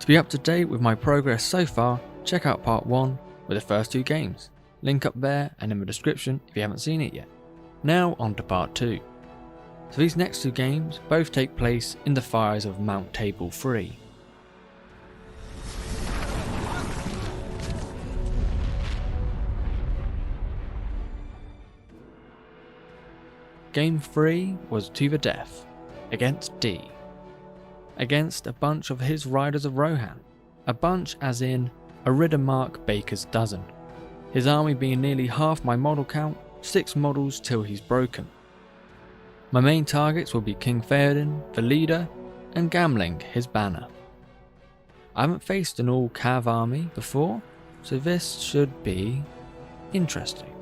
To be up to date with my progress so far, check out part 1 with the first 2 games, link up there and in the description if you haven't seen it yet. Now on to part 2. So these next 2 games both take place in the fires of Mount Table 3. Game 3 was to the death, against D. Against a bunch of his Riders of Rohan. A bunch as in a Riddermark baker's dozen. His army being nearly half my model count, 6 models till he's broken. My main targets will be King Theoden, the leader, and Gamling, his banner. I haven't faced an all Cav army before, so this should be interesting.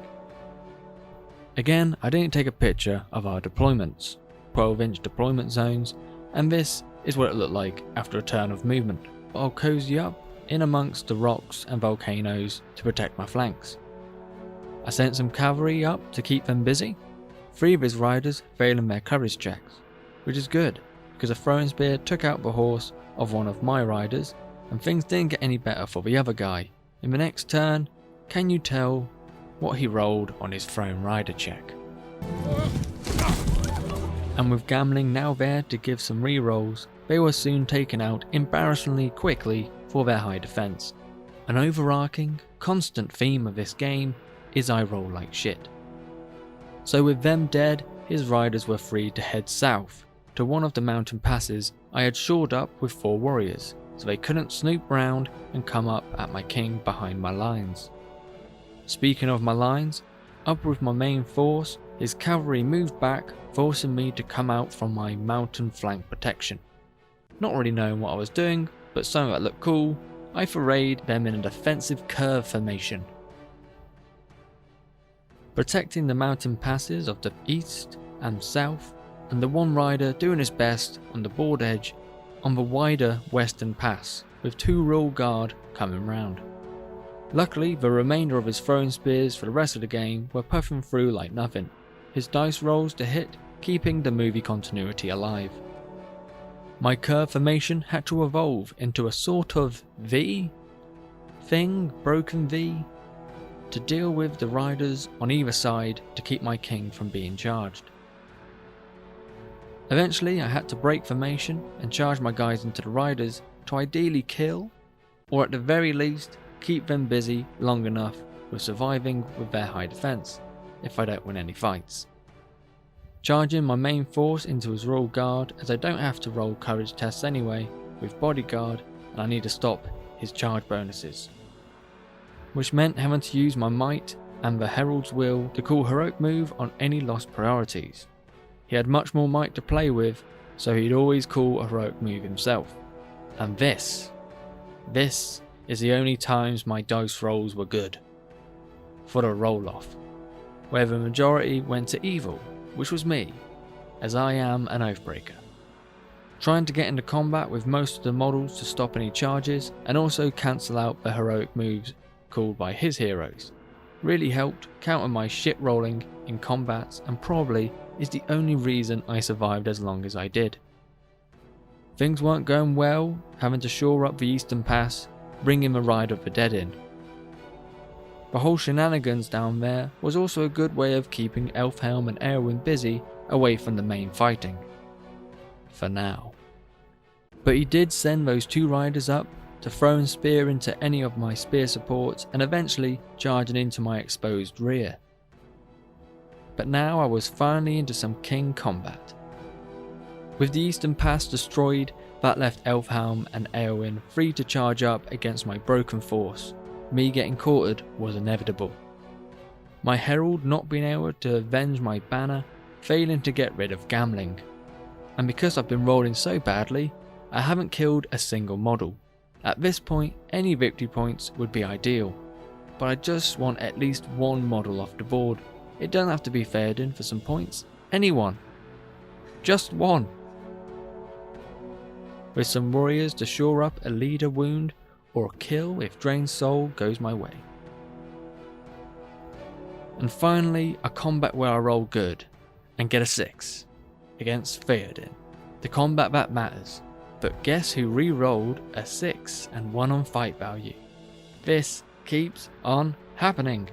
Again, I didn't take a picture of our deployments, 12-inch deployment zones, and this is what it looked like after a turn of movement, but I'll cozy up in amongst the rocks and volcanoes to protect my flanks. I sent some cavalry up to keep them busy, 3 of his riders failing their courage checks, which is good because a throwing spear took out the horse of one of my riders and things didn't get any better for the other guy. In the next turn, can you tell what he rolled on his thrown rider check? And with Gamling now there to give some rerolls, they were soon taken out embarrassingly quickly for their high defense. An overarching, constant theme of this game is I roll like shit. So with them dead, his riders were free to head south to one of the mountain passes I had shored up with 4 warriors, so they couldn't snoop round and come up at my king behind my lines. Speaking of my lines, up with my main force, his cavalry moved back, forcing me to come out from my mountain flank protection. Not really knowing what I was doing, but something that looked cool, I forayed them in a defensive curve formation. Protecting the mountain passes of the east and south, and the one rider doing his best on the board edge on the wider western pass, with 2 royal guard coming round. Luckily, the remainder of his throwing spears for the rest of the game were puffing through like nothing, his dice rolls to hit keeping the movie continuity alive. My curve formation had to evolve into a sort of V thing, broken V, to deal with the riders on either side to keep my king from being charged. Eventually I had to break formation and charge my guys into the riders to ideally kill, or at the very least keep them busy long enough with surviving with their high defense, if I don't win any fights. Charging my main force into his royal guard, as I don't have to roll courage tests anyway with bodyguard and I need to stop his charge bonuses. Which meant having to use my might and the herald's will to call heroic move on any lost priorities. He had much more might to play with, so he'd always call a heroic move himself. And this is the only times my dice rolls were good. For the roll off, where the majority went to evil, which was me, as I am an oathbreaker. Trying to get into combat with most of the models to stop any charges and also cancel out the heroic moves called by his heroes really helped counter my shit rolling in combats and probably is the only reason I survived as long as I did. Things weren't going well, having to shore up the eastern pass, bringing the Ride of the Dead in. The whole shenanigans down there was also a good way of keeping Elfhelm and Eowyn busy away from the main fighting. For now. But he did send those 2 riders up to throw a spear into any of my spear supports and eventually charging into my exposed rear. But now I was finally into some king combat. With the eastern pass destroyed, that left Elfhelm and Eowyn free to charge up against my broken force. Me getting quartered was inevitable. My herald not being able to avenge my banner, failing to get rid of Gamling. And because I've been rolling so badly, I haven't killed a single model. At this point, any victory points would be ideal, but I just want at least 1 model off the board. It doesn't have to be Theoden for some points, anyone. Just 1. With some warriors to shore up a leader wound or a kill if Drained Soul goes my way. And finally, a combat where I roll good and get a 6 against Theoden, the combat that matters, But guess who re-rolled a 6 and 1 on fight value? This keeps on happening.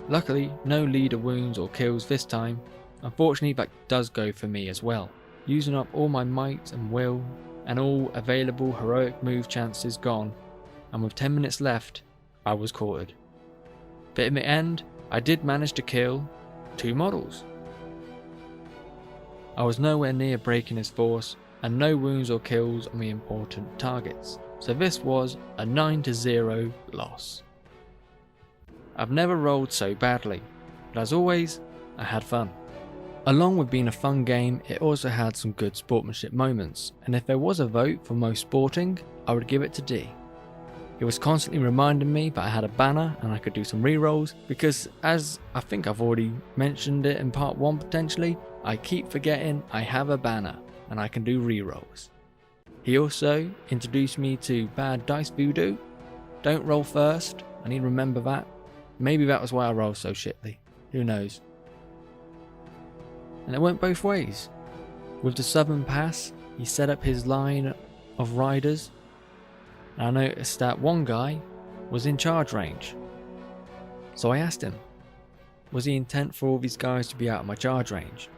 Luckily, no leader wounds or kills this time. Unfortunately, that does go for me as well. Using up all my might and will, and all available heroic move chances gone, and with 10 minutes left, I was quartered. But in the end, I did manage to kill 2 models. I was nowhere near breaking his force, and no wounds or kills on the important targets, so this was a 9-0 loss. I've never rolled so badly, but as always, I had fun. Along with being a fun game, it also had some good sportsmanship moments, and if there was a vote for most sporting, I would give it to D. It was constantly reminding me that I had a banner and I could do some rerolls, because as I think I've already mentioned it in part 1 potentially, I keep forgetting I have a banner and I can do rerolls. He also introduced me to bad dice voodoo. Don't roll first, I need to remember that. Maybe that was why I rolled so shitly, who knows. And it went both ways. With the southern pass, he set up his line of riders, and I noticed that one guy was in charge range. So I asked him, was the intent for all these guys to be out of my charge range?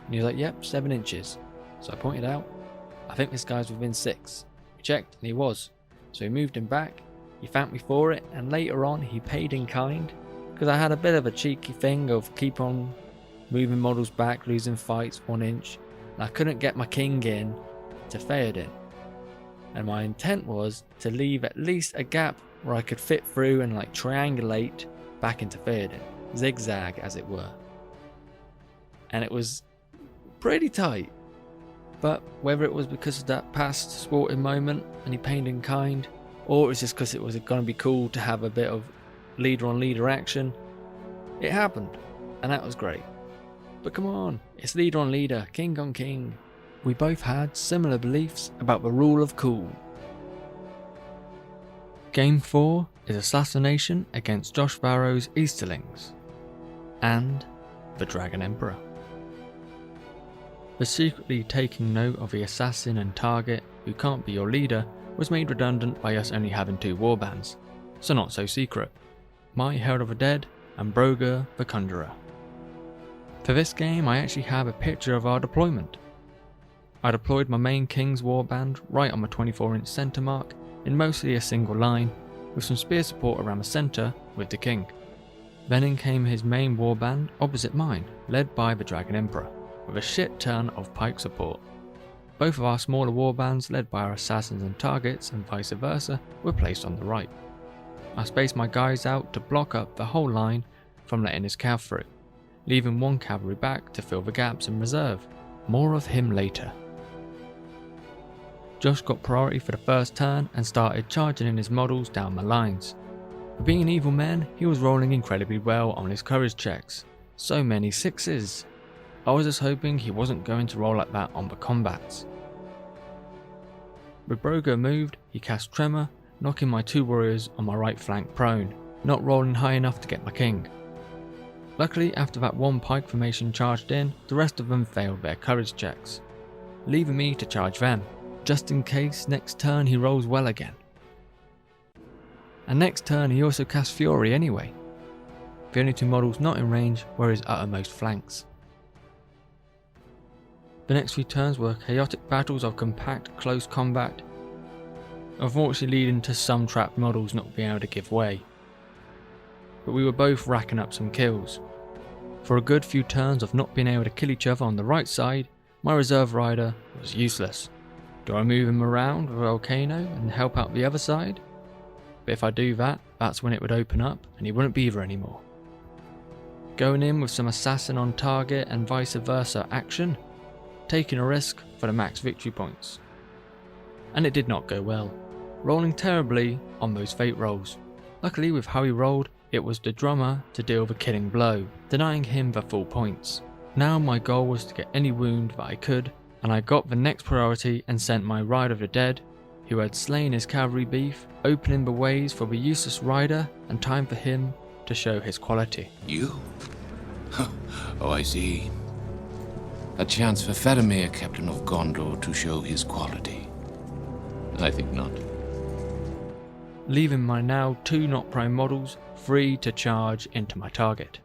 And he was like, yep, 7 inches. So I pointed out, I think this guy's within 6. We checked and he was. So we moved him back, he thanked me for it, and later on he paid in kind, because I had a bit of a cheeky thing of keep on moving models back, losing fights 1 inch, and I couldn't get my king in to Theoden. And my intent was to leave at least a gap where I could fit through and like triangulate back into Theoden, zigzag as it were. And it was pretty tight, but whether it was because of that past sporting moment and he paid in kind, or it was just because it was going to be cool to have a bit of leader on leader action, it happened, and that was great. But come on, it's leader on leader, king on king. We both had similar beliefs about the rule of cool. Game 4 is Assassination against Josh Barrow's Easterlings and the Dragon Emperor. The secretly taking note of the assassin and target who can't be your leader was made redundant by us only having 2 warbands, so not so secret. My Herald of the Dead and Broger the Conjurer. For this game I actually have a picture of our deployment. I deployed my main King's warband right on my 24-inch centre mark in mostly a single line, with some spear support around the centre with the King. Then in came his main warband opposite mine, led by the Dragon Emperor, with a shit ton of pike support. Both of our smaller warbands led by our assassins and targets and vice versa were placed on the right. I spaced my guys out to block up the whole line from letting his cav through, leaving 1 cavalry back to fill the gaps in reserve. More of him later. Josh got priority for the first turn and started charging in his models down my lines. For being an evil man, he was rolling incredibly well on his courage checks. So many 6s. I was just hoping he wasn't going to roll like that on the combats. With Broger moved, he cast Tremor, knocking my 2 warriors on my right flank prone, not rolling high enough to get my king. Luckily, after that 1 pike formation charged in, the rest of them failed their courage checks, leaving me to charge them, just in case next turn he rolls well again. And next turn he also cast Fury anyway. The only 2 models not in range were his uttermost flanks. The next few turns were chaotic battles of compact close combat, unfortunately leading to some trapped models not being able to give way. But we were both racking up some kills. For a good few turns of not being able to kill each other on the right side, my reserve rider was useless. Do I move him around with a volcano and help out the other side? But if I do that, that's when it would open up and he wouldn't be there anymore. Going in with some assassin on target and vice versa action, taking a risk for the max victory points. And it did not go well, rolling terribly on those fate rolls. Luckily with how he rolled, it was the drummer to deal the killing blow, denying him the full points. Now my goal was to get any wound that I could, and I got the next priority and sent my Rider of the Dead, who had slain his cavalry beef, opening the ways for the useless rider and time for him to show his quality. You? Oh, I see. A chance for Faramir, Captain of Gondor, to show his quality. I think not. Leaving my now 2 not prime models free to charge into my target.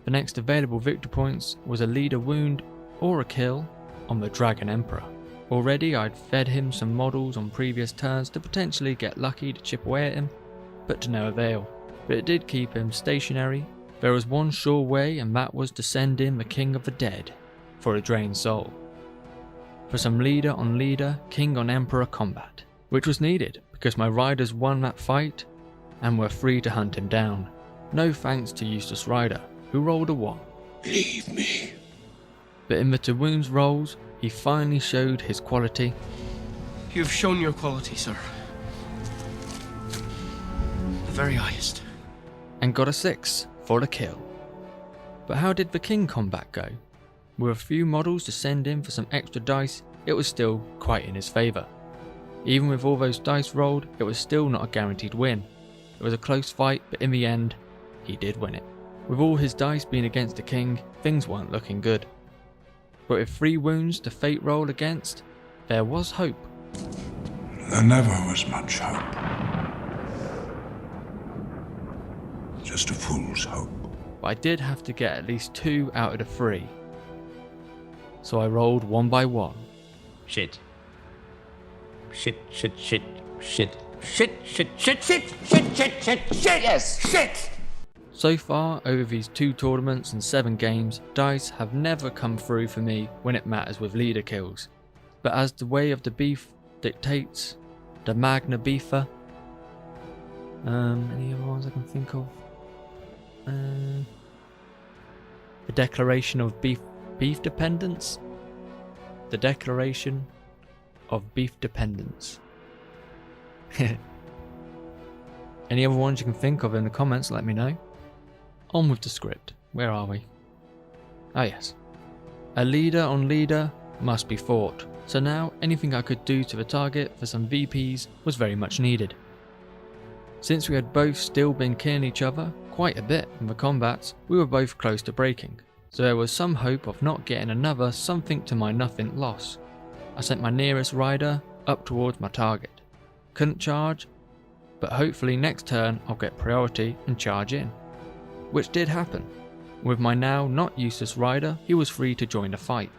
The next available victory points was a leader wound or a kill on the Dragon Emperor. Already I'd fed him some models on previous turns to potentially get lucky to chip away at him, but to no avail. But it did keep him stationary. There was one sure way, and that was to send in the King of the Dead for a drained soul. For some leader on leader, king on emperor combat, which was needed because my riders won that fight and were free to hunt him down. No thanks to useless rider, who rolled a 1. Leave me. But in the to wounds rolls, he finally showed his quality. You've shown your quality, sir. The very highest. And got a 6 for the kill. But how did the king combat go? With a few models to send in for some extra dice, it was still quite in his favour. Even with all those dice rolled, it was still not a guaranteed win. It was a close fight, but in the end, he did win it. With all his dice being against the king, things weren't looking good. But with 3 wounds to fate roll against, there was hope. There never was much hope. Just a fool's hope. But I did have to get at least 2 out of the 3. So I rolled 1 by 1. Shit. Shit, shit, shit, shit, shit, shit, shit, shit, shit, shit, shit, shit, yes, shit! So far, over these 2 tournaments and 7 games, dice have never come through for me when it matters with leader kills. But as the way of the beef dictates, the Magna Beefer, any other ones I can think of? The Declaration of Beef Dependence? The Declaration of Beef Dependence. Any other ones you can think of in the comments, let me know. On with the script. Where are we? Ah yes. A leader on leader must be fought. So now anything I could do to the target for some VPs was very much needed. Since we had both still been killing each other quite a bit in the combats, we were both close to breaking. So there was some hope of not getting another something to my nothing loss. I sent my nearest rider up towards my target. Couldn't charge, but hopefully next turn I'll get priority and charge in. Which did happen. With my now not useless rider, he was free to join the fight.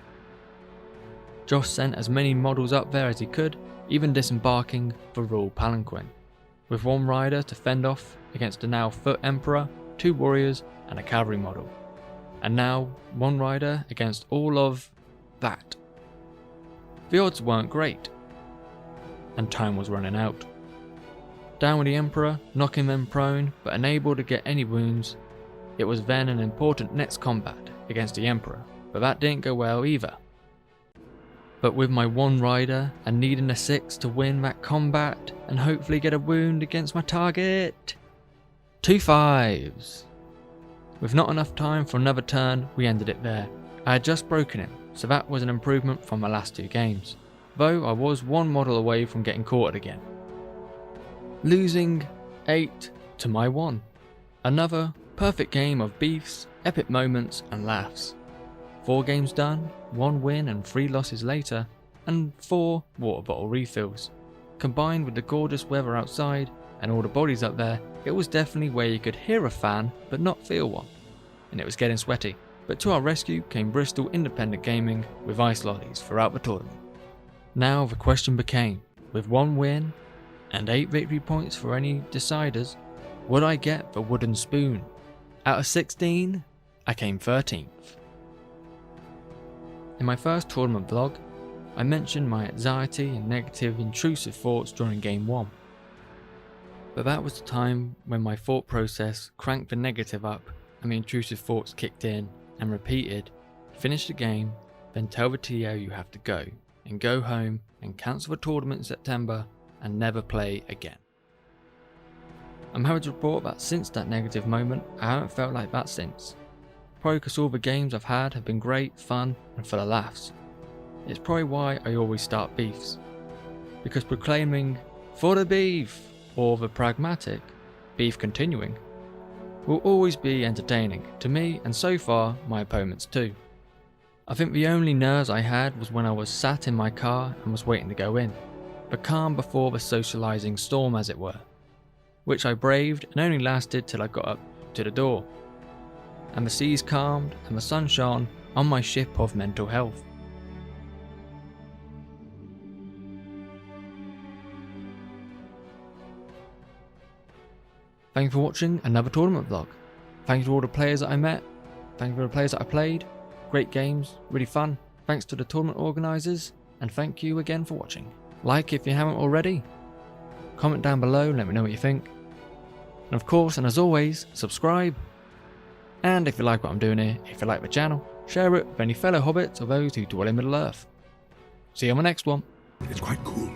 Josh sent as many models up there as he could, even disembarking the Royal Palanquin. With 1 rider to fend off against the now Foot Emperor, 2 warriors and a cavalry model. And now 1 rider against all of that. The odds weren't great, and time was running out. Down with the Emperor, knocking them prone, but unable to get any wounds. It was then an important next combat against the Emperor, but that didn't go well either. But with my 1 rider and needing a 6 to win that combat and hopefully get a wound against my target. 2 5s. With not enough time for another turn, we ended it there. I had just broken him, so that was an improvement from my last 2 games, though I was 1 model away from getting caught again. Losing 8 to my 1. Another perfect game of beefs, epic moments and laughs. 4 games done, 1 win and 3 losses later, and 4 water bottle refills. Combined with the gorgeous weather outside and all the bodies up there, it was definitely where you could hear a fan but not feel one, and it was getting sweaty. But to our rescue came Bristol Independent Gaming with ice lollies throughout the tournament. Now the question became, with 1 win and 8 victory points for any deciders, would I get the wooden spoon? Out of 16, I came 13th. In my first tournament vlog, I mentioned my anxiety and negative intrusive thoughts during game 1. But that was the time when my thought process cranked the negative up and the intrusive thoughts kicked in and repeated, finish the game, then tell the TO you have to go, and go home and cancel the tournament in September and never play again. I'm happy to report that since that negative moment, I haven't felt like that since. Probably because all the games I've had have been great, fun and full of laughs. It's probably why I always start beefs. Because proclaiming, for the beef, or the pragmatic, beef continuing, will always be entertaining to me and so far my opponents too. I think the only nerves I had was when I was sat in my car and was waiting to go in. the calm before the socialising storm as it were, which I braved and only lasted till I got up to the door, and the seas calmed and the sun shone on my ship of mental health. Thank you for watching another tournament vlog. Thank you to all the players that I met. Thank you for the players that I played. Great games, really fun. Thanks to the tournament organisers, and thank you again for watching. Like if you haven't already. Comment down below and let me know what you think. And of course, and as always, subscribe. And if you like what I'm doing here, if you like the channel, share it with any fellow hobbits or those who dwell in Middle Earth. See you on the next one. It's quite cool.